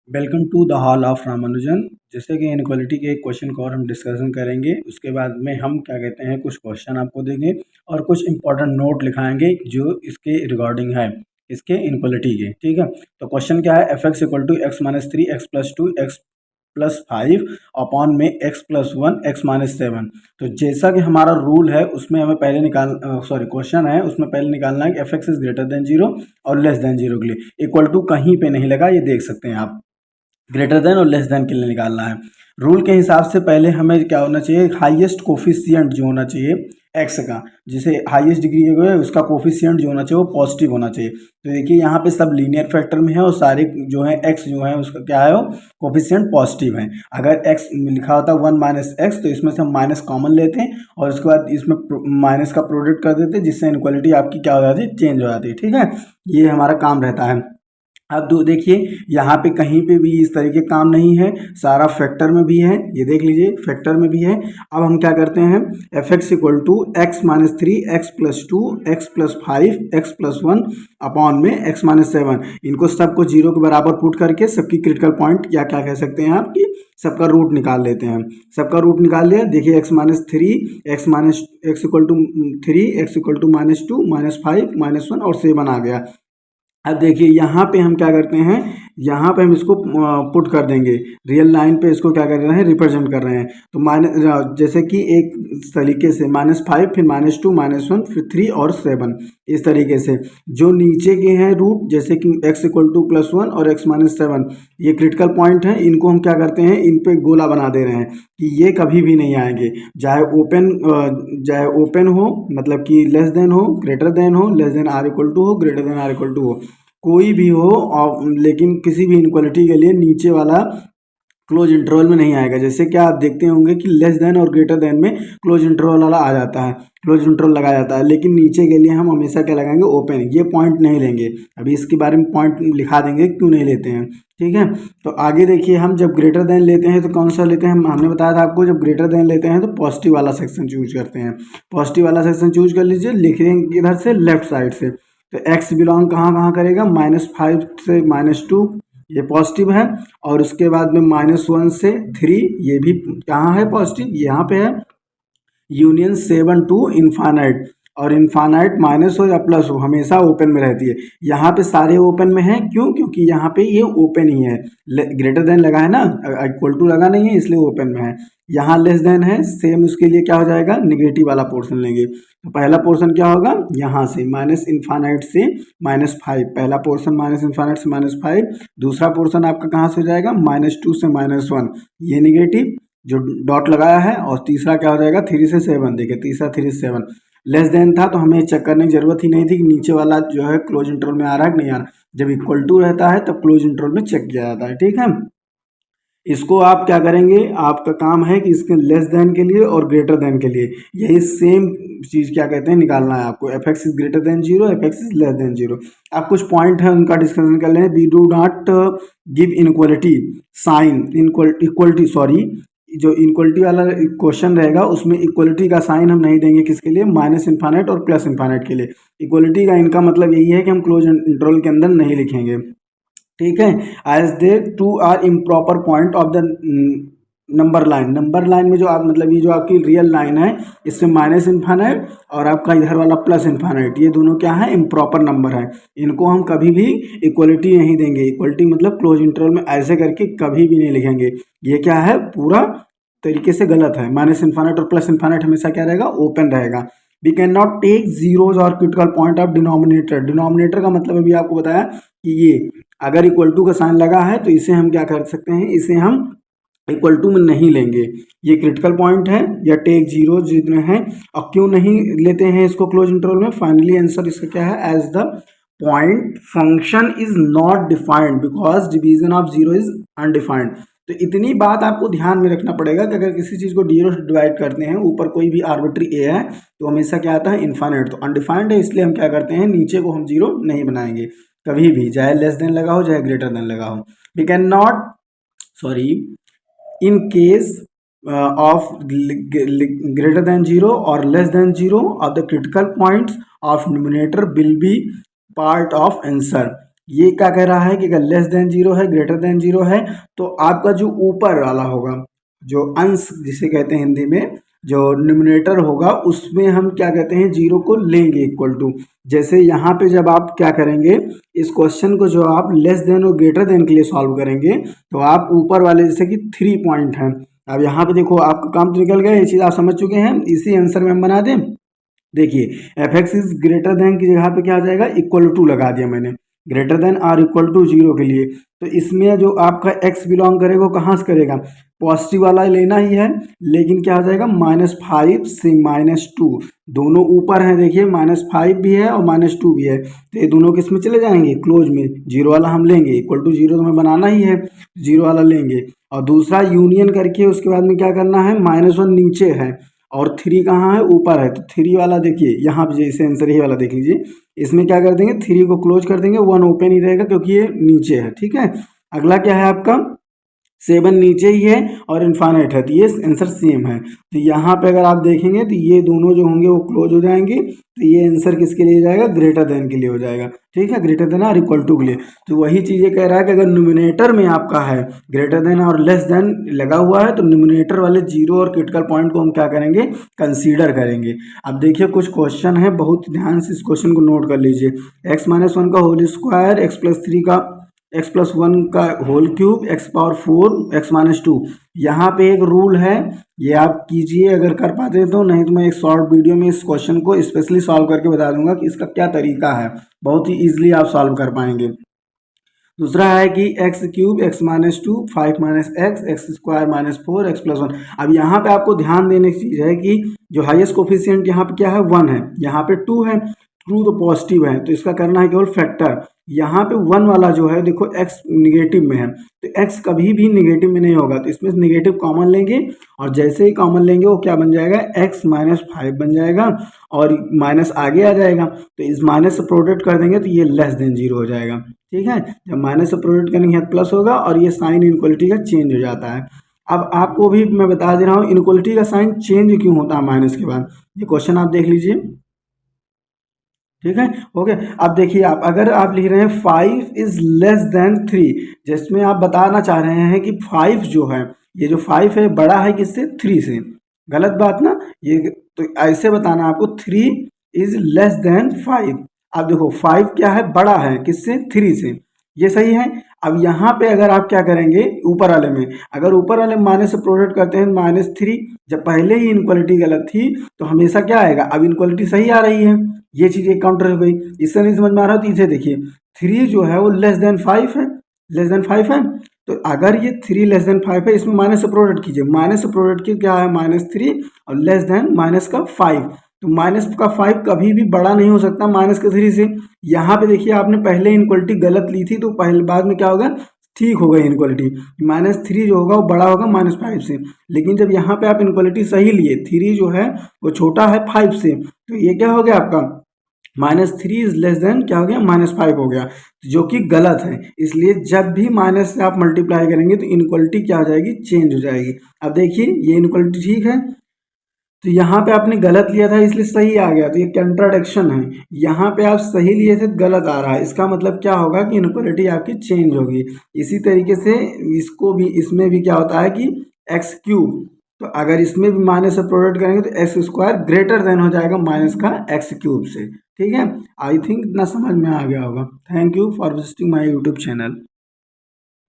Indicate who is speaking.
Speaker 1: Welcome to the hall of Ramanujan. जैसे कि inequality के एक क्वेश्चन को और हम डिस्कशन करेंगे, उसके बाद में हम क्या कहते हैं कुछ क्वेश्चन आपको देंगे और कुछ इंपॉर्टेंट नोट लिखाएंगे जो इसके रिगार्डिंग है, इसके इनक्वालिटी के। ठीक है, तो क्वेश्चन क्या है, F X equal to X minus three X plus two X plus five upon में X plus one X minus seven. तो जैसा कि हमारा रूल है उसमें हमें पहले क्वेश्चन है उसमें पहले निकालना है कि F X is greater than zero और लेस देन जीरो के लिए। इक्वल टू कहीं पे नहीं लगा, ये देख सकते हैं आप। ग्रेटर देन और लेस देन के लिए निकालना है। रूल के हिसाब से पहले हमें क्या होना चाहिए, हाईएस्ट कोफिशिएंट जो होना चाहिए एक्स का, जिसे हाईएस्ट डिग्री है उसका कोफिशिएंट जो होना चाहिए वो पॉजिटिव होना चाहिए। तो देखिए यहाँ पे सब लीनियर फैक्टर में है और सारे जो है एक्स जो है उसका क्या है, वो कोफिशिएंट पॉजिटिव है। अगर एक्स लिखा होता वन माइनस एक्स तो इसमें से हम माइनस कॉमन लेते हैं और उसके बाद इसमें माइनस का प्रोडक्ट कर देते हैं, जिससे इनक्वालिटी आपकी क्या हो जाती है, चेंज हो जाती है। ठीक है, ये हमारा काम रहता है। अब देखिए यहाँ पे कहीं पे भी इस तरीके काम नहीं है, सारा फैक्टर में भी है, ये देख लीजिए फैक्टर में भी है। अब हम क्या करते हैं, F X equal to X minus three X plus two X plus five X plus one upon में एक्स माइनस सेवन। इनको सबको जीरो के बराबर पुट करके सबकी क्रिटिकल पॉइंट या क्या कह सकते हैं आपकी, सबका रूट निकाल लेते हैं। सबका रूट निकाल लिया, देखिए X minus three X minus X equal to three X equal to minus two minus five minus one और सेवन आ गया। अब देखिए यहाँ पे हम क्या करते हैं, यहाँ पे हम इसको पुट कर देंगे, रियल लाइन पे इसको क्या कर रहे हैं, रिप्रेजेंट कर रहे हैं। तो माइनस जैसे कि एक तरीके से माइनस फाइव फिर माइनस टू माइनस वन फिर थ्री और सेवन, इस तरीके से। जो नीचे के हैं रूट, जैसे कि x equal two plus one और एक्स माइनस सेवन, ये क्रिटिकल पॉइंट है, इनको हम क्या करते हैं, इन पे गोला बना दे रहे हैं कि ये कभी भी नहीं आएंगे, चाहे ओपन हो, मतलब कि लेस देन हो, ग्रेटर देन हो, less than or equal to हो, greater than or equal to हो, कोई भी हो। और लेकिन किसी भी इनक्वालिटी के लिए नीचे वाला क्लोज इंटरवल में नहीं आएगा। जैसे कि आप देखते होंगे कि लेस देन और ग्रेटर देन में क्लोज इंटरवल वाला आ जाता है, क्लोज इंटरवल लगाया जाता है, लेकिन नीचे के लिए हम हमेशा क्या लगाएंगे, ओपन। ये पॉइंट नहीं लेंगे, अभी इसके बारे में पॉइंट लिखा देंगे क्यों नहीं लेते हैं। ठीक है, तो आगे देखिए, हम जब ग्रेटर देन लेते हैं तो कौन सा लेते हैं, हमने बताया था आपको, जब ग्रेटर देन लेते हैं तो पॉजिटिव वाला सेक्शन चूज करते हैं। पॉजिटिव वाला सेक्शन चूज कर लीजिए, लिखेंगे इधर से लेफ्ट साइड से। तो एक्स बिलोंग कहाँ कहाँ करेगा, माइनस फाइव से माइनस टू, ये पॉजिटिव है, और उसके बाद में माइनस वन से थ्री, ये भी कहाँ है, पॉजिटिव, यहाँ पे है। यूनियन सेवन टू इन्फानाइट, और इन्फानाइट माइनस हो या प्लस हो हमेशा ओपन में रहती है। यहाँ पे सारे ओपन में है, क्यों, क्योंकि यहाँ पे ये ओपन ही है। ग्रेटर देन लगा है ना, इक्वल टू लगा नहीं है, इसलिए ओपन में है। यहाँ लेस देन है, सेम उसके लिए क्या हो जाएगा, निगेटिव वाला पोर्शन लेंगे। तो पहला पोर्शन क्या होगा, यहाँ से माइनस इन्फानाइट से माइनस फाइव, पहला पोर्शन माइनस इन्फानाइट से माइनस फाइव। दूसरा पोर्शन आपका कहाँ से हो जाएगा, माइनस टू से माइनस वन, ये निगेटिव जो डॉट लगाया है। और तीसरा क्या हो जाएगा, थ्री से सेवन, देखिए तीसरा थ्री से सेवन। लेस देन था तो हमें चेक करने की जरूरत ही नहीं थी कि नीचे वाला जो है क्लोज इंटरवल में आ रहा है कि नहीं आ रहा। जब इक्वल टू रहता है तब क्लोज इंटरवल में चेक किया जाता है। ठीक है, इसको आप क्या करेंगे, आपका काम है कि इसके लेस देन के लिए और ग्रेटर देन के लिए यही सेम चीज़ क्या कहते हैं निकालना है आपको। F X is greater than zero, F X is less than zero. आप कुछ पॉइंट है उनका डिस्कशन कर लें। We do not give inequality sign, equality sorry, जो इक्वलिटी वाला क्वेश्चन रहेगा उसमें इक्वलिटी का साइन हम नहीं देंगे, किसके लिए, माइनस इन्फानाइट और प्लस इन्फानाइट के लिए। इक्वलिटी का इनका मतलब यही है कि हम क्लोज इंटरवल के अंदर नहीं लिखेंगे। ठीक है, as they too are improper point of the number line. Number line में जो आप मतलब ये जो आपकी रियल लाइन है, इसमें माइनस इन्फानाइट और आपका इधर वाला प्लस इन्फानाइट, ये दोनों क्या है, इम्प्रॉपर नंबर है। इनको हम कभी भी इक्वलिटी नहीं देंगे। इक्वलिटी मतलब क्लोज इंटरवल में ऐसे करके कभी भी नहीं लिखेंगे, ये क्या है, पूरा तरीके से गलत है। माइनस इन्फानाइट और प्लस इन्फानाइट हमेशा क्या रहेगा, ओपन रहेगा। We can not take zeros और critical point of denominator. Denominator का मतलब अभी आपको बताया कि ये अगर इक्वल टू का साइन लगा है तो इसे हम क्या कर सकते हैं, इसे हम इक्वल टू में नहीं लेंगे, ये क्रिटिकल पॉइंट है, या टेक जीरो जितने हैं। और क्यों नहीं लेते हैं इसको क्लोज इंटरवल में, फाइनली आंसर इसका क्या है, as the point function is not defined because division of zero is undefined. तो इतनी बात आपको ध्यान में रखना पड़ेगा कि अगर किसी चीज़ को जीरो से डिवाइड करते हैं, ऊपर कोई भी आर्बिट्री ए है तो हमेशा क्या आता है, इन्फाइनाइट। तो अनडिफाइंड है, इसलिए हम क्या करते हैं, नीचे को हम जीरो नहीं बनाएंगे कभी भी, चाहे लेस देन लगा हो चाहे ग्रेटर देन लगा हो। We can not sorry in case of greater than 0 or less than 0 of the critical points of numerator will be part of answer। ये क्या कह रहा है कि अगर लेस देन जीरो है, ग्रेटर देन जीरो है, तो आपका जो ऊपर वाला होगा, जो अंश जिसे कहते हैं हिंदी में, जो न्यूमरेटर होगा उसमें हम क्या कहते हैं, जीरो को लेंगे इक्वल टू। जैसे यहाँ पे जब आप क्या करेंगे, इस क्वेश्चन को जो आप लेस देन और ग्रेटर देन के लिए सॉल्व करेंगे, तो आप ऊपर वाले जैसे कि 3 पॉइंट हैं, अब यहाँ पे देखो आपका काम तो निकल गया, ये चीज़ आप समझ चुके हैं, इसी आंसर में हम बना दें। देखिए F X is greater then की जगह पे क्या आ जाएगा, इक्वल टू लगा दिया मैंने, ग्रेटर देन और इक्वल टू जीरो के लिए। तो इसमें जो आपका एक्स बिलोंग करेगा वो कहाँ से करेगा, पॉजिटिव वाला लेना ही है, लेकिन क्या हो जाएगा -5 से -2, दोनों ऊपर हैं, देखिए -5 भी है और -2 भी है, तो ये दोनों किस में चले जाएंगे, क्लोज में, जीरो वाला हम लेंगे, इक्वल टू जीरो तो हमें बनाना ही है, जीरो वाला लेंगे। और दूसरा यूनियन करके उसके बाद में क्या करना है, -1 नीचे है और 3 कहाँ है, ऊपर है, तो 3 वाला देखिए यहाँ पे जैसे आंसर ये वाला देख लीजिए, इसमें क्या कर देंगे, 3 को क्लोज कर देंगे, 1 ओपन ही रहेगा क्योंकि ये नीचे है, ठीक है। अगला क्या है आपका, 7 नीचे ही है और इन्फानाइट है, तो ये आंसर सेम है। तो यहाँ पे अगर आप देखेंगे तो ये दोनों जो होंगे वो क्लोज हो जाएंगे, तो ये आंसर किसके लिए जाएगा, ग्रेटर देन के लिए हो जाएगा, ठीक है, ग्रेटर देन और इक्वल टू के लिए। तो वही चीज़ ये कह रहा है कि अगर न्यूमिनेटर में आपका है ग्रेटर देन और लेस देन लगा हुआ है, तो न्यूमिनेटर वाले जीरो और क्रिटिकल पॉइंट को हम क्या करेंगे, कंसीडर करेंगे। अब देखिए कुछ क्वेश्चन है, बहुत ध्यान से इस क्वेश्चन को नोट कर लीजिए। x-1 का होल स्क्वायर, x+3 का x+1 का होल क्यूब, x⁴ x-2। यहाँ पे एक रूल है, ये आप कीजिए अगर कर पाते तो, नहीं तो मैं एक शॉर्ट वीडियो में इस क्वेश्चन को स्पेशली सॉल्व करके बता दूंगा कि इसका क्या तरीका है, बहुत ही ईजिली आप सॉल्व कर पाएंगे। दूसरा है कि x³ x-2 5 - x² -4 x+1। अब यहाँ पे आपको ध्यान देने की चीज़ है कि जो हाईएस्ट कोफिशिएंट यहाँ पे क्या है, 1 है, यहाँ पे 2 है, 2 तो पॉजिटिव है, तो इसका करना है केवल फैक्टर। यहाँ पे 1 वाला जो है देखो x निगेटिव में है, तो x कभी भी निगेटिव में नहीं होगा, तो इसमें निगेटिव कॉमन लेंगे और जैसे ही कॉमन लेंगे वो क्या बन जाएगा, x -5 बन जाएगा और माइनस आगे आ जाएगा, तो इस माइनस से प्रोडक्ट कर देंगे तो ये लेस देन जीरो हो जाएगा, ठीक है। जब माइनस से प्रोडक्ट करेंगे प्लस होगा और ये साइन इनक्वलिटी का चेंज हो जाता है। अब आपको भी मैं बता दे रहा हूँ इनक्वलिटी का साइन चेंज क्यों होता है माइनस के बाद, ये क्वेश्चन आप देख लीजिए, ठीक है, ओके। अब देखिए आप अगर आप लिख रहे हैं 5 इज लेस देन 3, जिसमें आप बताना चाह रहे हैं कि 5 जो है, ये जो 5 है बड़ा है किससे, 3 से, गलत बात ना ये, तो ऐसे बताना आपको 3 इज लेस देन 5। अब देखो 5 क्या है, बड़ा है किससे, 3 से, ये सही है। अब यहाँ पे अगर आप क्या करेंगे, ऊपर वाले में अगर ऊपर वाले माइनस से प्रोडक्ट करते हैं -3, जब पहले ही इनक्वलिटी गलत थी तो हमेशा क्या आएगा, अब इनक्वलिटी सही आ रही है, ये चीज़ एक काउंटर हो गई। इससे नहीं समझ में आ रहा तो इसे देखिए, 3 जो है वो लेस देन 5 है, लेस देन 5 है, तो अगर ये 3 लेस देन 5 है, इसमें माइनस से प्रोडक्ट कीजिए, माइनस से प्रोडक्ट की क्या है, -3 और लेस देन माइनस का 5, तो माइनस का 5 कभी भी बड़ा नहीं हो सकता माइनस के 3 से। यहाँ पे देखिए आपने पहले इनक्वलिटी गलत ली थी, तो पहले बाद में क्या होगा, ठीक हो गई इनक्वलिटी, -3 जो होगा वो बड़ा होगा -5 से, लेकिन जब यहाँ पे आप इनक्वलिटी सही लिए, 3 जो है वो छोटा है 5 से, तो ये क्या हो गया आपका, -3 इज लेस देन क्या हो गया, -5 हो गया, जो कि गलत है। इसलिए जब भी माइनस से आप मल्टीप्लाई करेंगे तो इनक्वलिटी क्या हो जाएगी, चेंज हो जाएगी। अब देखिए ये इनक्वलिटी ठीक है, तो यहाँ पे आपने गलत लिया था इसलिए सही आ गया, तो ये कंट्राडिक्शन है, यहाँ पे आप सही लिए थे गलत आ रहा है, इसका मतलब क्या होगा कि इनक्वलिटी आपकी चेंज होगी। इसी तरीके से इसको भी, इसमें भी क्या होता है कि x³, तो अगर इसमें भी माइनस से प्रोडक्ट करेंगे तो x² ग्रेटर देन हो जाएगा माइनस का x³ से, ठीक है। आई थिंक इतना समझ में आ गया होगा। Thank you for visiting my YouTube channel.